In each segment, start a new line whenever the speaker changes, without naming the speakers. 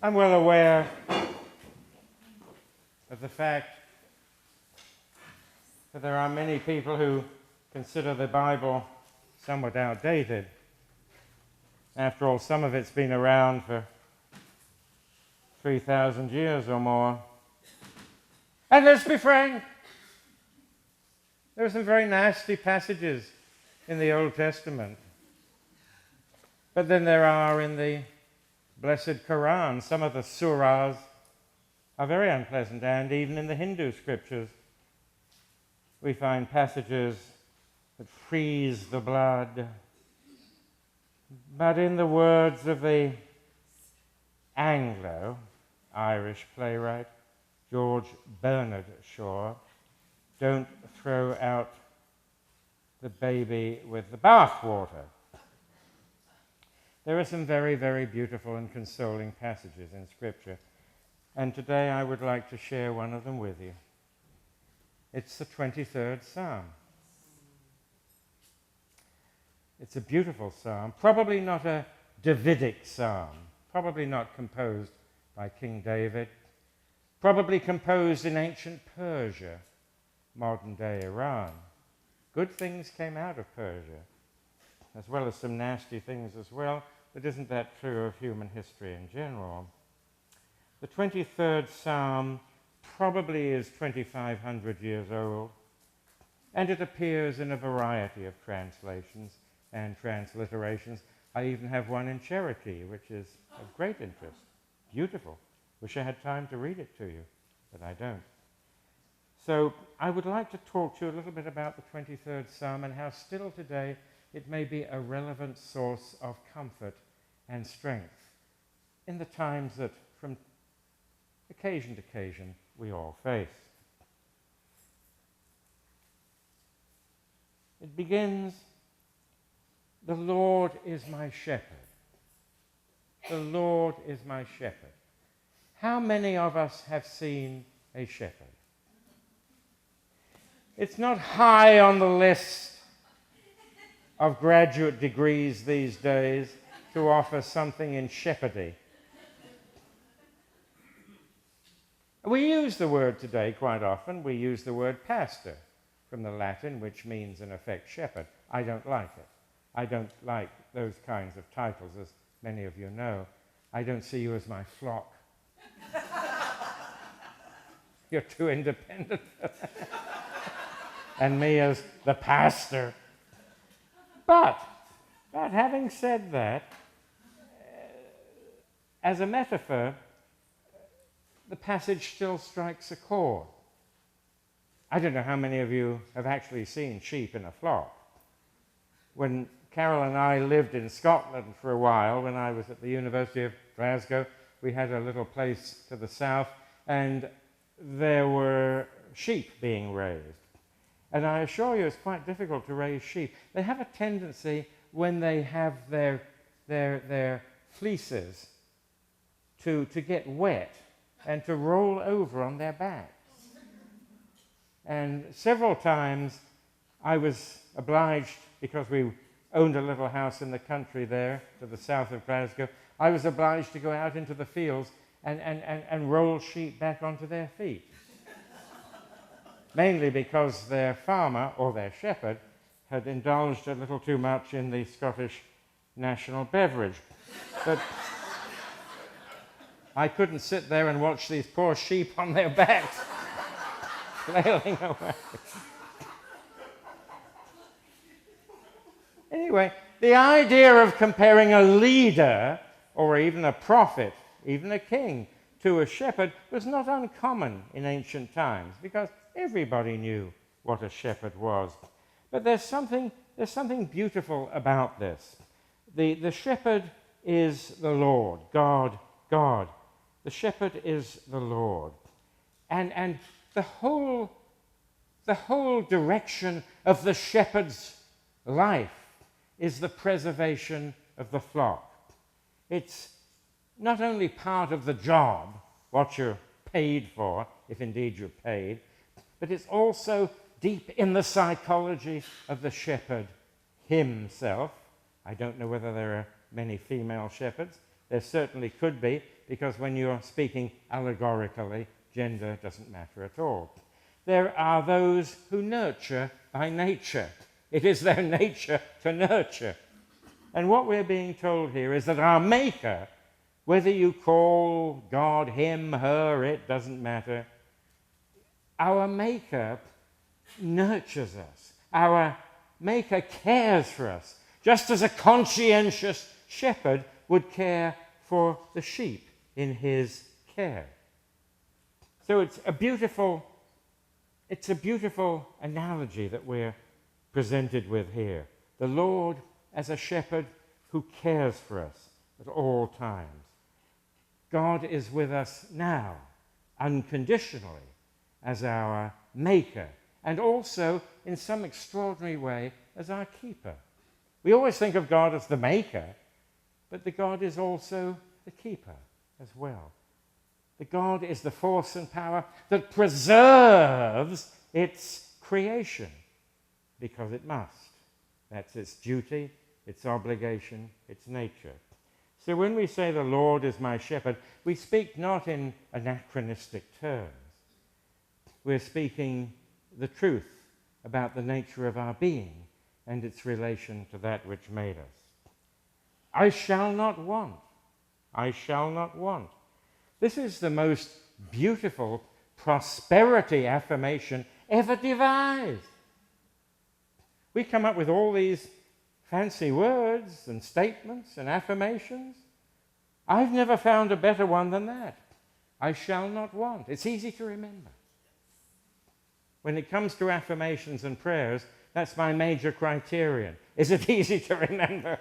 I'm well aware of the fact that there are many people who consider the Bible somewhat outdated. After all, some of it's been around for 3,000 years or more. And let's be frank, there are some very nasty passages in the Old Testament. But then there are in the blessed Quran. Some of the surahs are very unpleasant, and even in the Hindu scriptures we find passages that freeze the blood. But in the words of the Anglo-Irish playwright George Bernard Shaw, don't throw out the baby with the bathwater. There are some very, very beautiful and consoling passages in Scripture, and today I would like to share one of them with you. It's the 23rd Psalm. It's a beautiful psalm, probably not a Davidic psalm, probably not composed by King David, probably composed in ancient Persia, modern-day Iran. Good things came out of Persia, as well as some nasty things as well, but isn't that true of human history in general? The 23rd Psalm probably is 2,500 years old, and it appears in a variety of translations and transliterations. I even have one in Cherokee, which is of great interest. Beautiful. Wish I had time to read it to you, but I don't. So I would like to talk to you a little bit about the 23rd Psalm and how still today it may be a relevant source of comfort and strength in the times that from occasion to occasion we all face. It begins, "The Lord is my shepherd. The Lord is my shepherd." How many of us have seen a shepherd? It's not high on the list of graduate degrees these days to offer something in shepherdy. We use the word today quite often. We use the word pastor from the Latin, which means in effect shepherd. I don't like it. I don't like those kinds of titles, as many of you know. I don't see you as my flock. You're too independent. And me as the pastor. But having said that, as a metaphor, the passage still strikes a chord. I don't know how many of you have actually seen sheep in a flock. When Carol and I lived in Scotland for a while, when I was at the University of Glasgow, we had a little place to the south, and there were sheep being raised. And I assure you it's quite difficult to raise sheep. They have a tendency, when they have their fleeces, to get wet and to roll over on their backs. And several times I was obliged, because we owned a little house in the country there to the south of Glasgow, I was obliged to go out into the fields and roll sheep back onto their feet. Mainly because their farmer, or their shepherd, had indulged a little too much in the Scottish national beverage. But I couldn't sit there and watch these poor sheep on their backs flailing away. Anyway, the idea of comparing a leader, or even a prophet, even a king, to a shepherd was not uncommon in ancient times, because everybody knew what a shepherd was. But there's something beautiful about this. The shepherd is the Lord, God. The shepherd is the Lord. And the whole direction of the shepherd's life is the preservation of the flock. It's not only part of the job, what you're paid for, if indeed you're paid, but it's also deep in the psychology of the shepherd himself. I don't know whether there are many female shepherds. There certainly could be, because when you're speaking allegorically, gender doesn't matter at all. There are those who nurture by nature. It is their nature to nurture. And what we're being told here is that our Maker, whether you call God him, her, it doesn't matter, our Maker nurtures us. Our Maker cares for us, just as a conscientious shepherd would care for the sheep in his care. So it's a beautiful analogy that we're presented with here. The Lord as a shepherd who cares for us at all times. God is with us now, unconditionally, as our Maker, and also, in some extraordinary way, as our keeper. We always think of God as the Maker, but the God is also the keeper as well. The God is the force and power that preserves its creation, because it must. That's its duty, its obligation, its nature. So when we say the Lord is my shepherd, we speak not in anachronistic terms. We're speaking the truth about the nature of our being and its relation to that which made us. I shall not want. I shall not want. This is the most beautiful prosperity affirmation ever devised. We come up with all these fancy words and statements and affirmations. I've never found a better one than that. I shall not want. It's easy to remember. When it comes to affirmations and prayers, that's my major criterion. Is it easy to remember?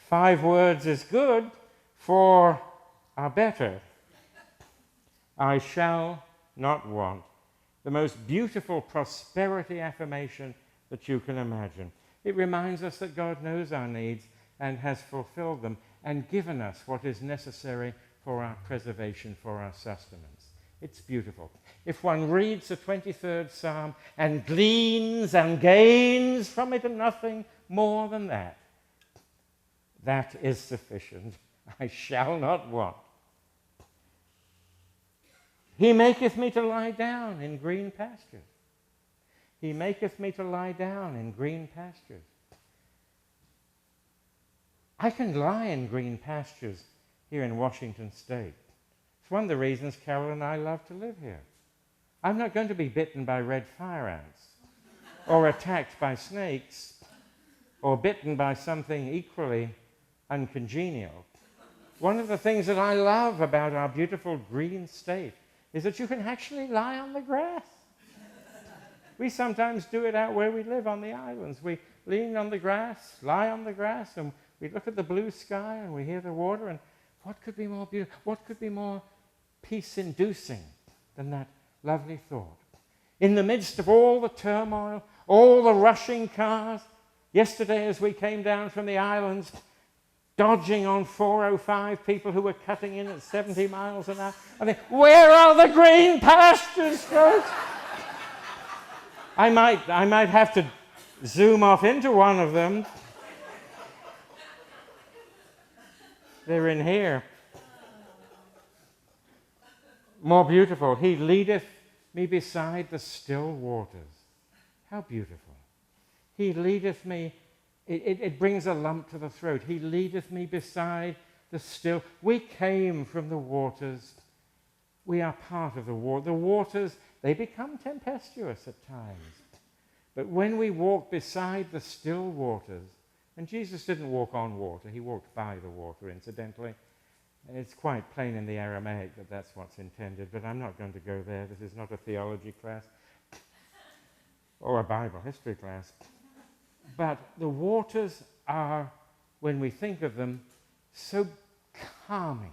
5 words is good, 4 are better. I shall not want. The most beautiful prosperity affirmation that you can imagine. It reminds us that God knows our needs and has fulfilled them and given us what is necessary for our preservation, for our sustenance. It's beautiful. If one reads the 23rd Psalm and gleans and gains from it nothing more than that, that is sufficient. I shall not want. He maketh me to lie down in green pastures. He maketh me to lie down in green pastures. I can lie in green pastures here in Washington State. It's one of the reasons Carol and I love to live here. I'm not going to be bitten by red fire ants or attacked by snakes or bitten by something equally uncongenial. One of the things that I love about our beautiful green state is that you can actually lie on the grass. We sometimes do it out where we live on the islands. We lean on the grass, lie on the grass, and we look at the blue sky and we hear the water, and what could be more beautiful? What could be more peace-inducing than that lovely thought? In the midst of all the turmoil, all the rushing cars, yesterday as we came down from the islands, dodging on 405 people who were cutting in at 70 miles an hour, I think, where are the green pastures, folks? I might have to zoom off into one of them. They're in here. More beautiful. He leadeth me beside the still waters. How beautiful. He leadeth me. It brings a lump to the throat. He leadeth me beside the still. We came from the waters. We are part of the water. The waters, they become tempestuous at times. But when we walk beside the still waters, and Jesus didn't walk on water, he walked by the water, incidentally. And it's quite plain in the Aramaic that that's what's intended, but I'm not going to go there. This is not a theology class or a Bible history class. But the waters are, when we think of them, so calming.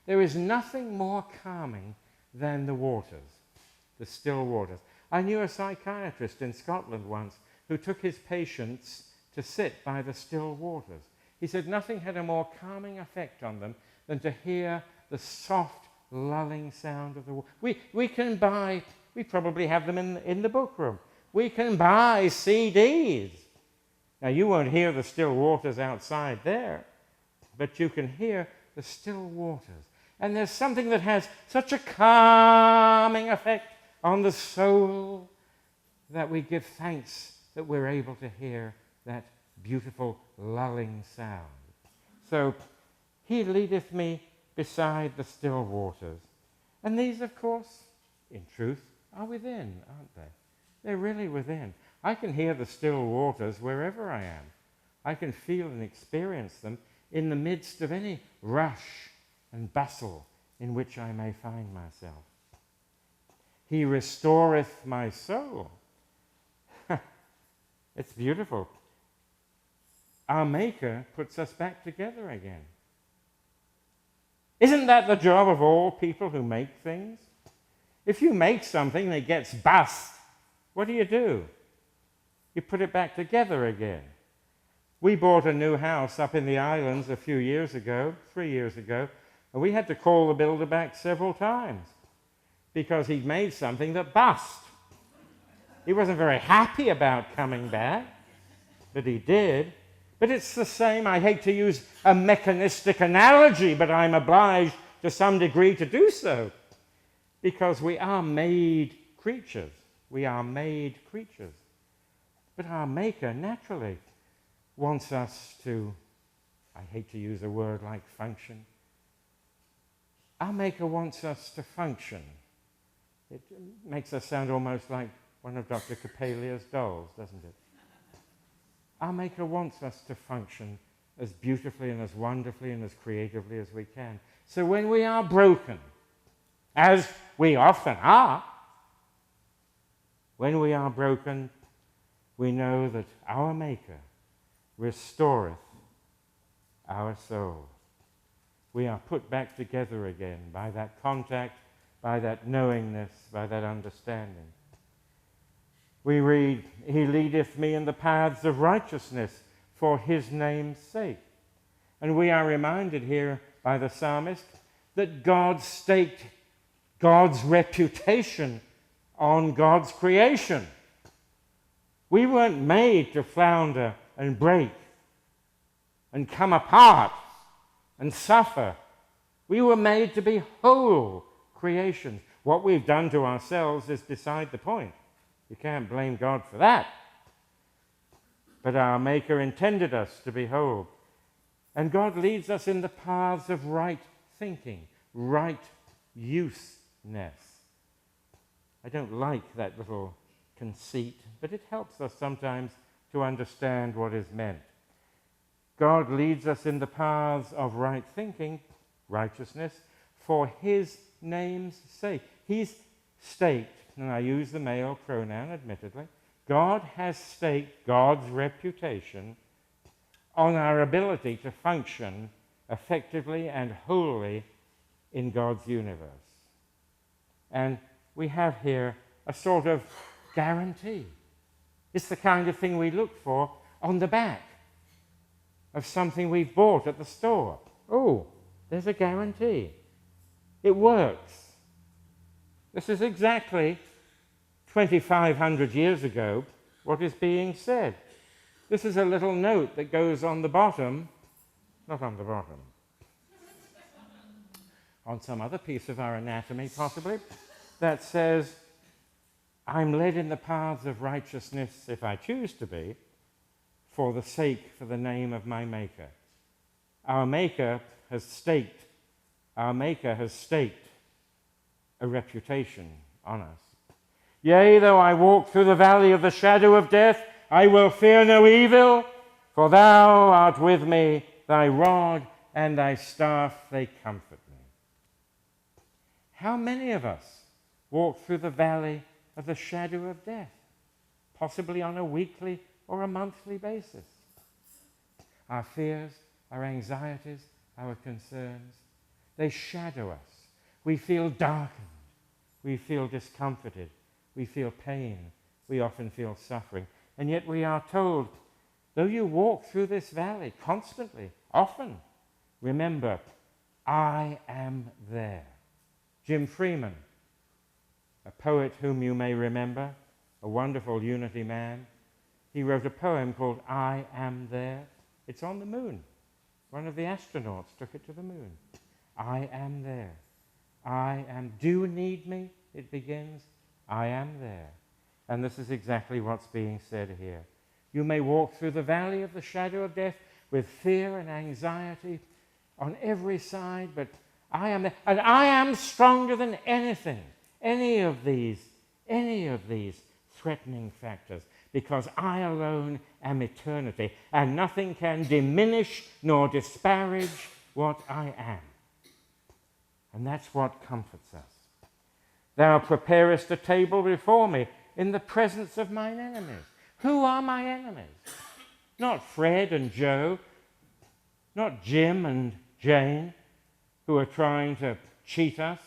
There is nothing more calming than the waters, the still waters. I knew a psychiatrist in Scotland once who took his patients to sit by the still waters. He said nothing had a more calming effect on them than to hear the soft, lulling sound of the water. We can buy, we probably have them in the book room. We can buy CDs. Now, you won't hear the still waters outside there, but you can hear the still waters. And there's something that has such a calming effect on the soul that we give thanks that we're able to hear that beautiful lulling sound. So, he leadeth me beside the still waters. And these, of course, in truth, are within, aren't they? They're really within. I can hear the still waters wherever I am. I can feel and experience them in the midst of any rush and bustle in which I may find myself. He restoreth my soul. It's beautiful. Our Maker puts us back together again. Isn't that the job of all people who make things? If you make something that gets bust, what do? You put it back together again. We bought a new house up in the islands a few years ago, 3 years ago, and we had to call the builder back several times because he'd made something that bust. He wasn't very happy about coming back, but he did. But it's the same. I hate to use a mechanistic analogy, but I'm obliged to some degree to do so because we are made creatures. We are made creatures. But our Maker naturally wants us to, I hate to use a word like function. Our Maker wants us to function. It makes us sound almost like one of Dr. Coppelia's dolls, doesn't it? Our Maker wants us to function as beautifully and as wonderfully and as creatively as we can. So when we are broken, as we often are, when we are broken, we know that our Maker restoreth our soul. We are put back together again by that contact, by that knowingness, by that understanding. We read, He leadeth me in the paths of righteousness for his name's sake. And we are reminded here by the psalmist that God staked God's reputation on God's creation. We weren't made to flounder and break and come apart and suffer. We were made to be whole creations. What we've done to ourselves is beside the point. You can't blame God for that. But our Maker intended us to be whole. And God leads us in the paths of right thinking, right useness. I don't like that little conceit, but it helps us sometimes to understand what is meant. God leads us in the paths of right thinking, righteousness, for his name's sake. He's staked, and I use the male pronoun admittedly, God has staked God's reputation on our ability to function effectively and wholly in God's universe. And we have here a sort of guarantee. It's the kind of thing we look for on the back of something we've bought at the store. Oh, there's a guarantee. It works. This is exactly 2,500 years ago what is being said. This is a little note that goes on the bottom, not on the bottom, on some other piece of our anatomy possibly, that says, I'm led in the paths of righteousness, if I choose to be, for the name of my Maker. Our Maker has staked a reputation on us. Yea, though I walk through the valley of the shadow of death, I will fear no evil, for thou art with me, thy rod and thy staff, they comfort me. How many of us walk through the valley of the shadow of death, possibly on a weekly or a monthly basis? Our fears, our anxieties, our concerns, they shadow us. We feel darkened. We feel discomforted. We feel pain. We often feel suffering. And yet we are told, though you walk through this valley constantly, often, remember, I am there. Jim Freeman, a poet whom you may remember, a wonderful Unity man, he wrote a poem called I Am There. It's on the moon. One of the astronauts took it to the moon. I am there. I am. Do you need me? It begins. I am there. And this is exactly what's being said here. You may walk through the valley of the shadow of death with fear and anxiety on every side, but I am there. And I am stronger than anything, any of these threatening factors, because I alone am eternity, and nothing can diminish nor disparage what I am. And that's what comforts us. Thou preparest a table before me in the presence of mine enemies. Who are my enemies? Not Fred and Joe, not Jim and Jane, who are trying to cheat us,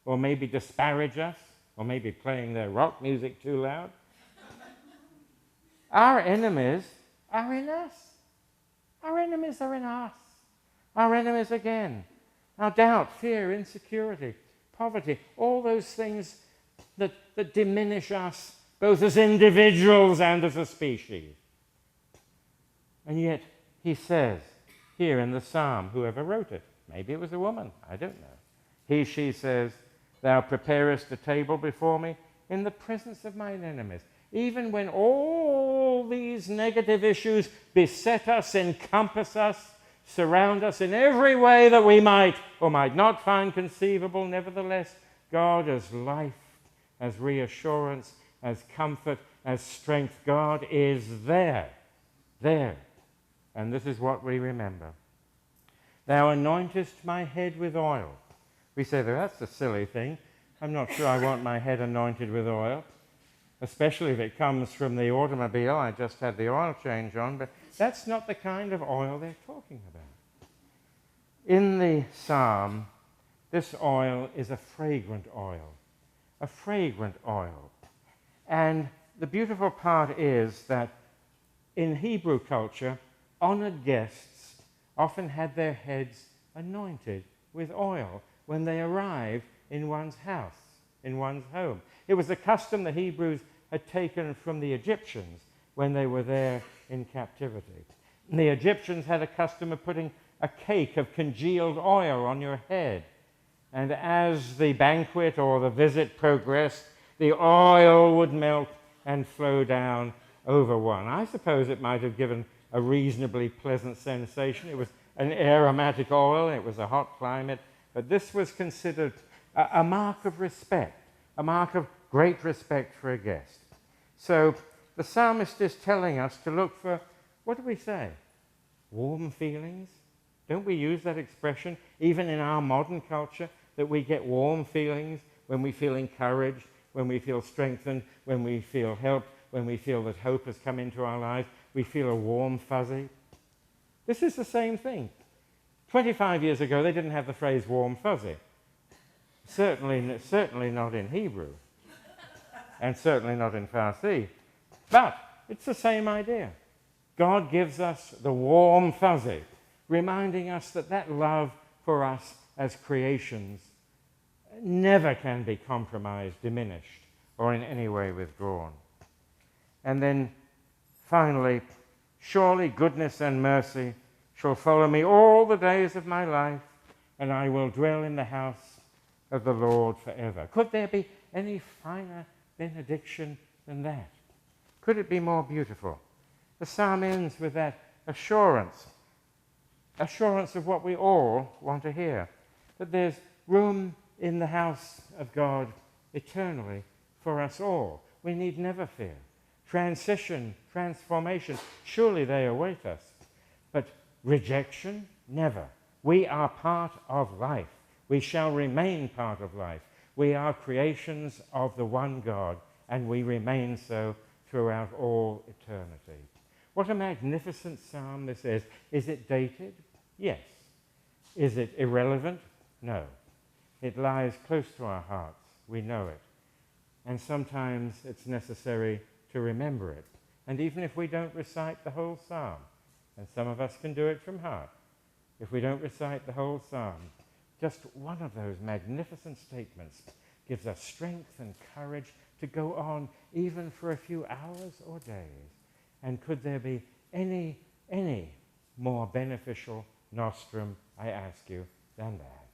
or maybe disparage us, or maybe playing their rock music too loud. Our enemies are in us. Our enemies are in us. Our enemies again. Our doubt, fear, insecurity, poverty, all those things that diminish us both as individuals and as a species. And yet he says here in the psalm, whoever wrote it, maybe it was a woman, I don't know. He, she says, thou preparest a table before me in the presence of mine enemies. Even when all these negative issues beset us, encompass us, surround us in every way that we might or might not find conceivable, nevertheless, God as life, as reassurance, as comfort, as strength, God is there. There. And this is what we remember. Thou anointest my head with oil. We say, that's a silly thing. I'm not sure I want my head anointed with oil, especially if it comes from the automobile. I just had the oil change on, but that's not the kind of oil they're talking about. In the psalm, this oil is a fragrant oil. A fragrant oil. And the beautiful part is that in Hebrew culture, honored guests often had their heads anointed with oil when they arrived in one's house, in one's home. It was a custom the Hebrews had taken from the Egyptians when they were there in captivity. And the Egyptians had a custom of putting a cake of congealed oil on your head. And as the banquet or the visit progressed, the oil would melt and flow down over one. I suppose it might have given a reasonably pleasant sensation. It was an aromatic oil, it was a hot climate, but this was considered a mark of respect, a mark of great respect for a guest. So the psalmist is telling us to look for, what do we say? Warm feelings? Don't we use that expression even in our modern culture, that we get warm feelings when we feel encouraged, when we feel strengthened, when we feel helped, when we feel that hope has come into our lives? We feel a warm fuzzy. This is the same thing. 25 years ago, they didn't have the phrase warm fuzzy. Certainly not in Hebrew, and certainly not in Farsi. But it's the same idea. God gives us the warm fuzzy, reminding us that that love for us as creations never can be compromised, diminished, or in any way withdrawn. And then finally, surely goodness and mercy shall follow me all the days of my life, and I will dwell in the house of the Lord forever. Could there be any finer benediction than that? Could it be more beautiful? The psalm ends with that assurance of what we all want to hear, that there's room in the house of God eternally for us all. We need never fear. Transition, transformation, surely they await us. But rejection, never. We are part of life. We shall remain part of life. We are creations of the one God, and we remain so throughout all eternity. What a magnificent psalm this is. Is it dated? Yes. Is it irrelevant? No. It lies close to our hearts. We know it. And sometimes it's necessary to remember it. And even if we don't recite the whole psalm, and some of us can do it from heart, if we don't recite the whole psalm, just one of those magnificent statements gives us strength and courage to go on even for a few hours or days. And could there be any more beneficial nostrum, I ask you, than that.